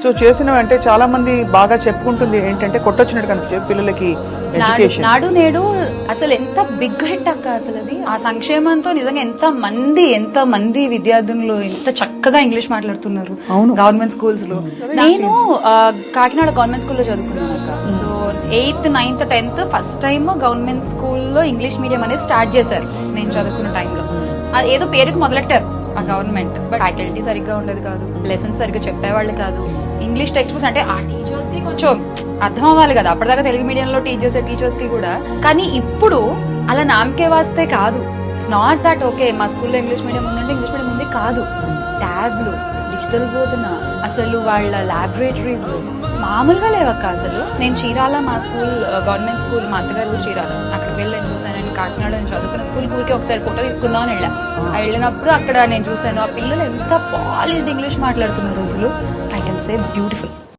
So చేసినవి అంటే చాలా మంది బాగా చెప్పుకుంటుంది ఏంటంటే కొట్టొచ్చినట్టు కనిపించే పిల్లలకి ఎడ్యుకేషన్. నాడు నేడు అసలు ఎంత బిగ్ హిట్ అక్క అసలు అది. ఆ సంక్షేమంతో నిజంగా ఎంత మంది విద్యార్థులు ఎంత చక్కగా ఇంగ్లీష్ మాట్లాడుతున్నారు గవర్నమెంట్ స్కూల్స్ లో. నేను కాకినాడ గవర్నమెంట్ స్కూల్లో చదువుకున్నాను అక్క. So 8th 9th 10th first time government స్కూల్లో ఇంగ్లీష్ మీడియం అనేది స్టార్ట్ చేశారు నేను చదువుకున్న టైంలో. అది ఏదో పేరుకి మొదలెట్టారు ఆ గవర్నమెంట్, బట్ ఫ్యాకల్టీ సరిగ్గా ఉండేది కాదు, లెసన్స్ సరిగ్గా చెప్పేవాళ్ళు కాదు. ఇంగ్లీష్ టెక్స్ట్ బుక్స్ అంటే ఆ టీచర్స్ కి కొంచెం అర్థం అవ్వాలి కదా, అప్పటిదాకా తెలుగు మీడియంలో టీచ్ చేసే టీచర్స్ కి కూడా. కానీ ఇప్పుడు అలా నామకే వాస్తే కాదు. ఇట్స్ నాట్ దట్ ఓకే మా స్కూల్లో ఇంగ్లీష్ మీడియం ఉందంటే ఇంగ్లీష్ మీడియం ఉంది కాదు. ట్యాబ్లు, డిజిటల్ బోధన, అసలు వాళ్ళ ల్యాబొరేటరీస్ మామూలుగా లేవక్క. అసలు నేను చీరాల మా స్కూల్ గవర్నమెంట్ స్కూల్, మా అత్తగారు కూడా చీరాల, అక్కడికి వెళ్ళి నేను చూసాను. నేను కాకినాడ నేను చదువుకున్న స్కూల్ ఊరికి ఒకసారి ఫోటో తీసుకుందాం అని వెళ్ళినప్పుడు అక్కడ నేను చూసాను ఆ పిల్లలు ఎంత పాలిష్డ్ ఇంగ్లీష్ మాట్లాడుతున్నారు. అసలు ఐ కెన్ సే బ్యూటిఫుల్.